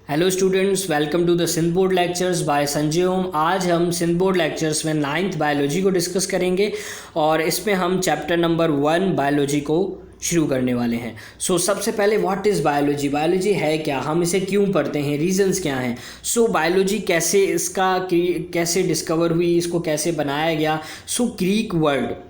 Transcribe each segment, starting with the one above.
Hello students, welcome to the Sindh board lectures by Sanjay Om. आज हम Sindh board lectures में 9th biology को डिस्कस करेंगे और इसमें हम चैप्टर नंबर 1 बायोलॉजी को शुरू करने वाले हैं। सबसे पहले व्हाट इज़ बायोलॉजी? बायोलॉजी है क्या, हम इसे क्यों पढ़ते हैं, रीजंस क्या हैं। बायोलॉजी कैसे डिस्कवर हुई, इसको कैसे बनाया गया।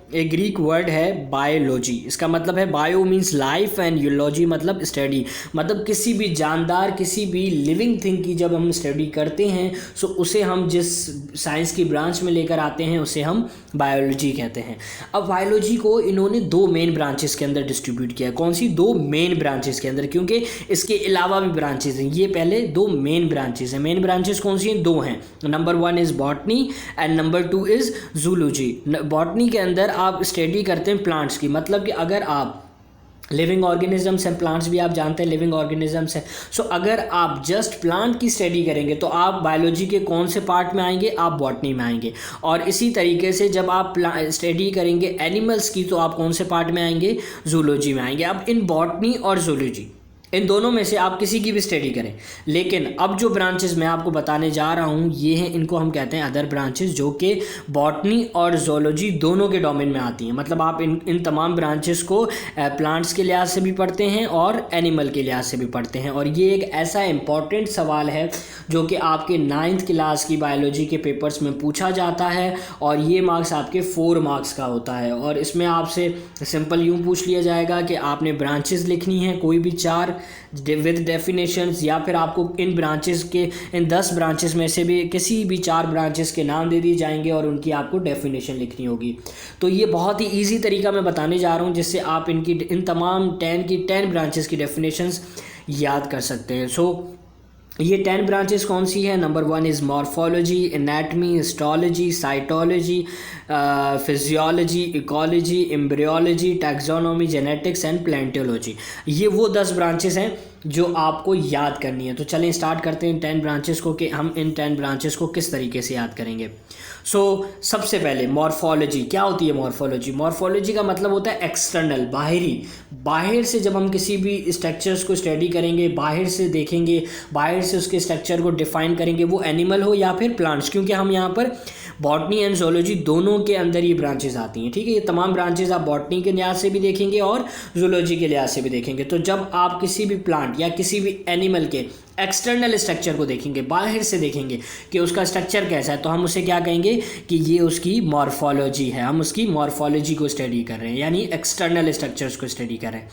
ग्रीक वर्ड है बायोलॉजी। इसका मतलब है बायो मीन्स लाइफ एंड यूलॉजी मतलब स्टडी, मतलब किसी भी जानदार, किसी भी लिविंग थिंग की जब हम स्टडी करते हैं उसे हम जिस साइंस की ब्रांच में लेकर आते हैं उसे हम बायोलॉजी कहते हैं। अब बायोलॉजी को इन्होंने 2 मेन ब्रांचेस के अंदर डिस्ट्रीब्यूट किया है। कौन सी 2 मेन ब्रांचेस के अंदर, क्योंकि इसके अलावा भी ब्रांचेस हैं। ये पहले 2 मेन ब्रांचेस हैं। मेन ब्रांचेस कौन सी हैं? 2 हैं। Number 1 is botany and number 2 is zoology. Botany के अंदर आप स्टडी करते हैं प्लांट्स की, मतलब कि अगर आप लिविंग ऑर्गेनिजम्स हैं, प्लांट्स भी आप जानते हैं लिविंग ऑर्गेनिजम्स हैं। अगर आप जस्ट प्लांट की स्टडी करेंगे तो आप बायोलॉजी के कौन से पार्ट में आएंगे? आप बॉटनी में आएंगे। और इसी तरीके से जब आप स्टडी करेंगे एनिमल्स की तो आप कौन से पार्ट में आएंगे? जूलॉजी में आएंगे। अब इन बॉटनी और जूलॉजी, इन दोनों में से आप किसी की भी स्टडी करें, लेकिन अब जो ब्रांचेस मैं आपको बताने जा रहा हूँ ये हैं, इनको हम कहते हैं अदर ब्रांचेस, जो कि बॉटनी और जोलॉजी दोनों के डोमेन में आती हैं। मतलब आप इन तमाम ब्रांचेस को प्लांट्स के लिहाज से भी पढ़ते हैं और एनिमल के लिहाज से भी पढ़ते हैं। और ये एक ऐसा इंपॉर्टेंट सवाल है जो कि आपके 9th क्लास की बायोलॉजी के पेपर्स में पूछा जाता है और ये मार्क्स आपके 4 मार्क्स का होता है। और इसमें आपसे सिंपल यूँ पूछ लिया जाएगा कि आपने ब्रांचेस लिखनी है कोई भी 4 विद डेफिनेशंस, या फिर आपको इन 10 ब्रांचेस में से भी किसी भी 4 ब्रांचेस के नाम दे दिए जाएंगे और उनकी आपको डेफिनेशन लिखनी होगी। तो ये बहुत ही इजी तरीका मैं बताने जा रहा हूँ जिससे आप इन तमाम 10 ब्रांचेस की डेफिनेशंस याद कर सकते हैं। ये 10 ब्रांचेस कौन सी है? Number 1 is morphology, anatomy, histology, cytology, physiology, ecology, embryology, taxonomy, genetics and palaeontology. ये वो 10 ब्रांचेस हैं जो आपको याद करनी है। तो चलें स्टार्ट करते हैं 10 ब्रांचेस को कि हम इन 10 ब्रांचेस को किस तरीके से याद करेंगे। सबसे पहले मॉर्फोलॉजी। क्या होती है मॉर्फोलॉजी? मॉर्फोलॉजी का मतलब होता है एक्सटर्नल, बाहर से जब हम किसी भी स्ट्रक्चर्स को स्टडी करेंगे, बाहर से देखेंगे, बाहर से उसके स्ट्रक्चर को डिफाइन करेंगे, वो एनिमल हो या फिर प्लांट्स, क्योंकि हम यहाँ पर बॉटनी एंड जूलॉजी दोनों के अंदर ये ब्रांचेस आती हैं। ठीक है, ये तमाम ब्रांचेस आप बॉटनी के लिहाज से भी देखेंगे और जूलॉजी के लिहाज से भी देखेंगे। तो जब आप किसी भी प्लांट या किसी भी एनिमल के एक्सटर्नल स्ट्रक्चर को देखेंगे, बाहर से देखेंगे कि उसका स्ट्रक्चर कैसा है, तो हम उसे क्या कहेंगे कि ये उसकी मॉर्फोलॉजी है। हम उसकी मॉर्फोलॉजी को स्टडी कर रहे हैं, यानी एक्सटर्नल स्ट्रक्चर्स को स्टडी कर रहे हैं।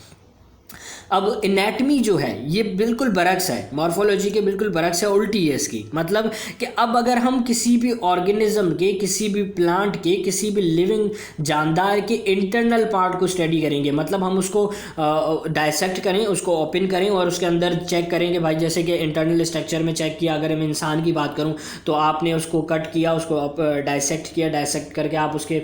अब एनाटमी जो है ये बिल्कुल बरक्स है, मॉर्फोलॉजी के बिल्कुल बरक्स है, उल्टी है इसकी। मतलब कि अब अगर हम किसी भी ऑर्गेनिज्म के, किसी भी प्लांट के, किसी भी लिविंग जानदार के इंटरनल पार्ट को स्टडी करेंगे, मतलब हम उसको डायसेक्ट करें, उसको ओपन करें और उसके अंदर चेक करेंगे भाई, जैसे कि इंटरनल स्ट्रक्चर में चेक किया। अगर मैं इंसान की बात करूं तो आपने उसको कट किया, उसको डायसेक्ट किया, डायसेक्ट करके आप उसके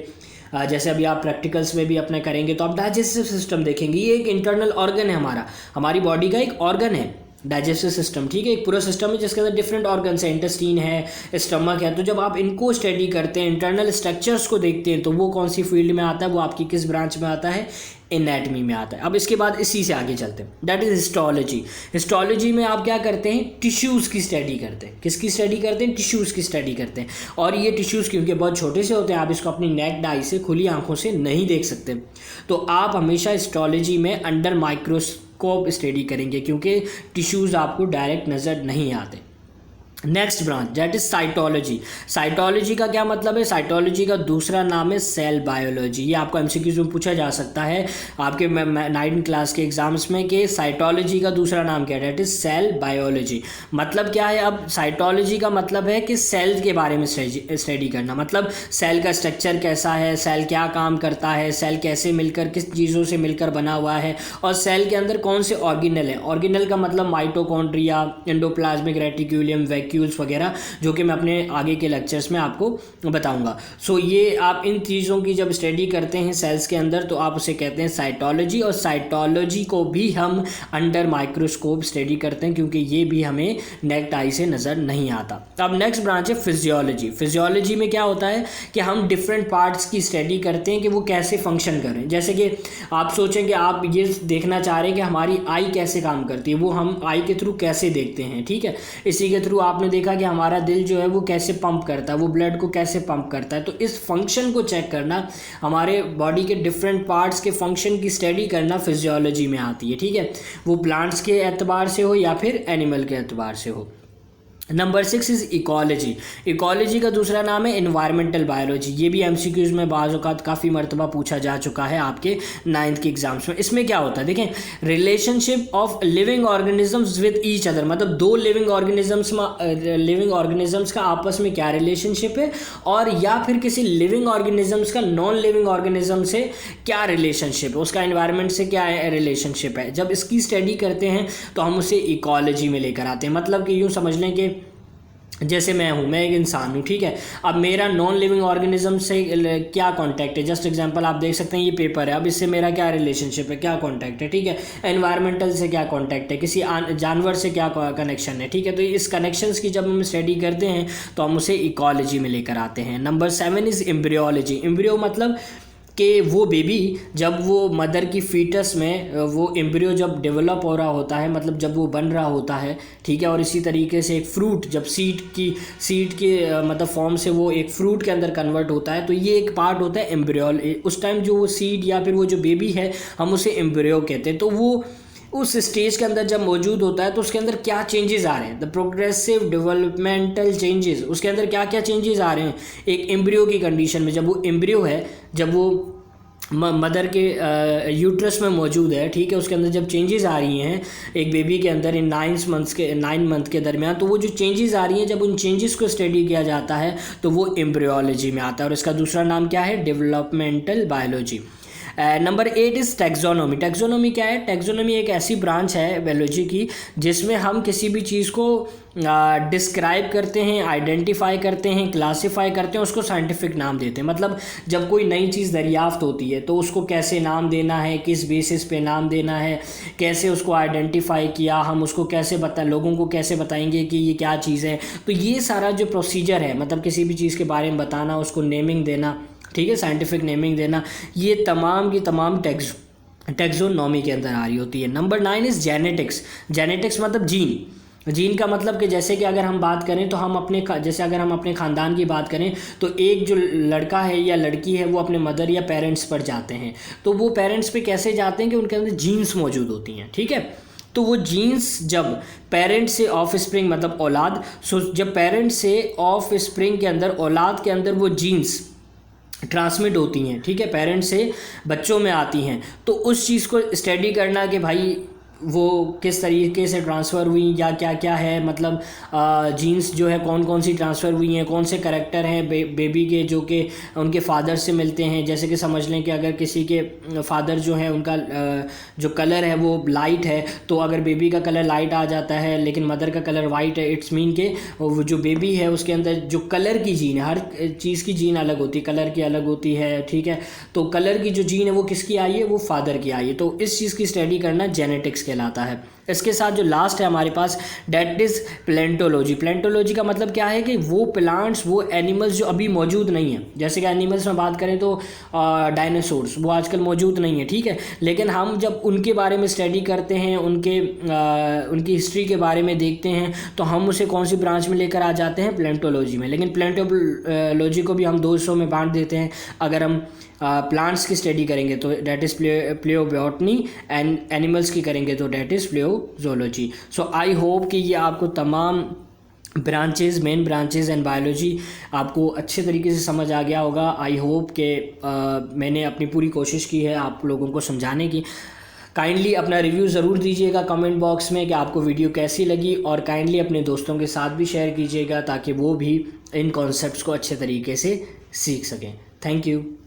जैसे अभी आप प्रैक्टिकल्स में भी अपने करेंगे तो आप डाइजेस्टिव सिस्टम देखेंगे। ये एक इंटरनल ऑर्गन है, हमारी बॉडी का एक ऑर्गन है डाइजेस्टिव सिस्टम। ठीक है, एक पूरा सिस्टम है जिसके अंदर डिफरेंट ऑर्गन्स हैं, इंटेस्टीन है, स्टमक है। तो जब आप इनको स्टडी करते हैं, इंटरनल स्ट्रक्चर्स को देखते हैं, तो वो कौन सी फील्ड में आता है? वो आपकी किस ब्रांच में आता है? एनाटमी में आता है। अब इसके बाद इसी से आगे चलते हैं, दैट इज हिस्टोलॉजी। हिस्टोलॉजी में आप क्या करते हैं? टिश्यूज़ की स्टडी करते हैं। किसकी स्टडी करते हैं? टिश्यूज़ की स्टडी करते हैं। और ये टिश्यूज़ क्योंकि बहुत छोटे से होते हैं, आप इसको अपनी नेक्ड आई से, खुली आंखों से नहीं देख सकते, तो आप हमेशा हिस्टोलॉजी में अंडर माइक्रोस्कोप स्टडी करेंगे, क्योंकि टिश्यूज़ आपको डायरेक्ट नज़र नहीं आते। Next branch that is cytology. Cytology का क्या मतलब है? साइटोलॉजी का दूसरा नाम है सेल बायोलॉजी। ये आपको एमसीक्यूज में पूछा जा सकता है आपके 9th क्लास के एग्जाम्स में कि साइटोलॉजी का दूसरा नाम क्या है? That is cell biology. मतलब क्या है? अब साइटोलॉजी का मतलब है कि सेल के बारे में स्टडी करना, मतलब सेल का स्ट्रक्चर कैसा है, सेल क्या काम करता है, सेल कैसे मिलकर, किस चीज़ों से मिलकर बना हुआ है, और सेल के अंदर कौन से ऑर्गेनल है। ऑर्गेनल का मतलब माइटोकॉन्ड्रिया, एंडोप्लाज्मिक रेटिक्यूलम, मॉलिक्यूल्स वगैरह, जो कि मैं अपने आगे के लेक्चर्स में आपको बताऊंगा। सो ये आप इन चीज़ों की जब स्टडी करते हैं सेल्स के अंदर तो आप उसे कहते हैं साइटोलॉजी, और साइटोलॉजी को भी हम अंडर माइक्रोस्कोप स्टडी करते हैं क्योंकि ये भी हमें नेक्ड आई से नज़र नहीं आता। अब नेक्स्ट ब्रांच है फिजियोलॉजी। फिजियोलॉजी में क्या होता है कि हम डिफरेंट पार्ट्स की स्टडी करते हैं कि वो कैसे फंक्शन करें। जैसे कि आप सोचें कि आप ये देखना चाह रहे हैं कि हमारी आई कैसे काम करती है, वो हम आई के थ्रू कैसे देखते हैं, ठीक है। इसी के थ्रू आपने देखा कि हमारा दिल जो है वो कैसे पंप करता है, वो ब्लड को कैसे पंप करता है। तो इस फंक्शन को चेक करना, हमारे बॉडी के डिफरेंट पार्ट्स के फंक्शन की स्टडी करना फिजियोलॉजी में आती है, ठीक है। वो प्लांट्स के एतबार से हो या फिर एनिमल के एतबार से हो। Number 6 is ecology. इकोलॉजी का दूसरा नाम है इन्वायरमेंटल बायोलॉजी। ये भी एमसीक्यूज़ में बाज़ औक़ात काफ़ी मरतबा पूछा जा चुका है आपके 9th के एग्जाम्स में। इसमें क्या होता है, देखें, relationship of living organisms with each other, मतलब दो लिविंग ऑर्गेनिजम्स का आपस में क्या रिलेशनशिप है, और या फिर किसी लिविंग ऑर्गेनिजम्स का नॉन लिविंग ऑर्गेनिज्म से क्या रिलेशनशिप है, उसका एनवायरनमेंट से क्या रिलेशनशिप है। जब इसकी स्टडी करते हैं तो हम उसे इकोलॉजी में लेकर आते हैं। मतलब कि यूँ समझ लें कि जैसे मैं हूँ, मैं एक इंसान हूँ, ठीक है। अब मेरा नॉन लिविंग ऑर्गेनिज्म से क्या कांटेक्ट है, जस्ट एग्जांपल आप देख सकते हैं ये पेपर है, अब इससे मेरा क्या रिलेशनशिप है, क्या कांटेक्ट है, ठीक है। एनवायरमेंटल से क्या कांटेक्ट है, किसी जानवर से क्या कनेक्शन है, ठीक है। तो इस कनेक्शंस की जब हम स्टडी करते हैं तो हम उसे इकोलॉजी में लेकर आते हैं। Number 7 is embryology. एम्ब्रियो मतलब कि वो बेबी जब वो मदर की फीटस में वो एम्ब्रियो जब डेवलप हो रहा होता है, मतलब जब वो बन रहा होता है, ठीक है। और इसी तरीके से एक फ्रूट जब सीड के मतलब फॉर्म से वो एक फ्रूट के अंदर कन्वर्ट होता है, तो ये एक पार्ट होता है एम्ब्रियोल। उस टाइम जो वो सीड या फिर वो जो बेबी है हम उसे एम्ब्रियो कहते हैं। तो वो उस स्टेज के अंदर जब मौजूद होता है तो उसके अंदर क्या चेंजेस आ रहे हैं, द प्रोग्रेसिव डेवलपमेंटल चेंजेस, उसके अंदर क्या क्या चेंजेस आ रहे हैं एक एम्ब्रियो की कंडीशन में। जब वो एम्ब्रियो है, जब वो मदर के यूट्रस में मौजूद है, ठीक है, उसके अंदर जब चेंजेस आ रही हैं एक बेबी के अंदर इन 9 मंथ के दरमियान, तो वो जो चेंजेस आ रही हैं जब उन चेंजेस को स्टडी किया जाता है तो वो एम्ब्रियोलॉजी में आता है। और इसका दूसरा नाम क्या है, developmental biology. Number 8 is taxonomy. Taxonomy क्या है, टैक्सोनॉमी एक ऐसी ब्रांच है बायोलॉजी की जिसमें हम किसी भी चीज़ को डिस्क्राइब करते हैं, आइडेंटिफाई करते हैं, क्लासीफाई करते हैं, उसको साइंटिफिक नाम देते हैं। मतलब जब कोई नई चीज़ दरियाफ्त होती है तो उसको कैसे नाम देना है, किस बेसिस पे नाम देना है, कैसे उसको आइडेंटिफाई किया, हम उसको कैसे लोगों को कैसे बताएंगे कि ये क्या चीज़ है। तो ये सारा जो प्रोसीजर है, मतलब किसी भी चीज़ के बारे में बताना, उसको नेमिंग देना, ठीक है, साइंटिफिक नेमिंग देना, ये तमाम की तमाम टैक्सोनॉमी के अंदर आ रही होती है। Number 9 is genetics. जेनेटिक्स मतलब जीन का मतलब कि जैसे कि अगर हम बात करें तो हम अगर हम अपने ख़ानदान की बात करें तो एक जो लड़का है या लड़की है वो अपने मदर या पेरेंट्स पर जाते हैं, तो वो पेरेंट्स पे कैसे जाते हैं कि उनके अंदर जीन्स मौजूद होती हैं, ठीक है। तो वो जीन्स जब पेरेंट्स से ऑफ स्प्रिंग मतलब औलाद, जब पेरेंट्स से ऑफ स्प्रिंग के अंदर औलाद के अंदर वो जीन्स ट्रांसमिट होती हैं, ठीक है, पेरेंट्स से बच्चों में आती हैं, तो उस चीज़ को स्टडी करना कि भाई वो किस तरीके से ट्रांसफ़र हुई या क्या क्या है, मतलब जीन्स जो है कौन कौन सी ट्रांसफ़र हुई हैं, कौन से करैक्टर हैं बेबी के जो कि उनके फादर से मिलते हैं। जैसे कि समझ लें कि अगर किसी के फादर जो है उनका जो कलर है वो लाइट है, तो अगर बेबी का कलर लाइट आ जाता है लेकिन मदर का कलर वाइट है, इट्स मीन के वो जो बेबी है उसके अंदर जो कलर की जीन है, हर चीज़ की जीन अलग होती है, कलर की अलग होती है, ठीक है। तो कलर की जो जीन है वो किसकी आई है, वो फादर की आई है। तो इस चीज़ की स्टडी करना जेनेटिक्स कहलाता है। इसके साथ जो लास्ट है हमारे पास, डेट इज़ प्लेंटोलॉजी। प्लेंटोलॉजी का मतलब क्या है कि वो प्लांट्स, वो एनिमल्स जो अभी मौजूद नहीं हैं, जैसे कि एनिमल्स में बात करें तो डायनासोर्स वो आजकल मौजूद नहीं है, ठीक है, लेकिन हम जब उनके बारे में स्टडी करते हैं, उनकी हिस्ट्री के बारे में देखते हैं, तो हम उसे कौन सी ब्रांच में लेकर आ जाते हैं, प्लेंटोलॉजी में। लेकिन प्लेंटोलॉजी को भी हम 2 हिस्सों में बांट देते हैं। अगर हम प्लांट्स की स्टडी करेंगे तो that is palaeobotany, and animals की करेंगे तो that is palaeozoology. So I hope कि ये आपको तमाम मेन ब्रांचेज एंड बायोलॉजी आपको अच्छे तरीके से समझ आ गया होगा। आई होप कि मैंने अपनी पूरी कोशिश की है आप लोगों को समझाने की। काइंडली अपना रिव्यू ज़रूर दीजिएगा कमेंट बॉक्स में कि आपको वीडियो कैसी लगी, और काइंडली अपने दोस्तों के साथ भी शेयर कीजिएगा ताकि वो भी इन कॉन्सेप्ट्स को अच्छे तरीके से सीख सकें। Thank you.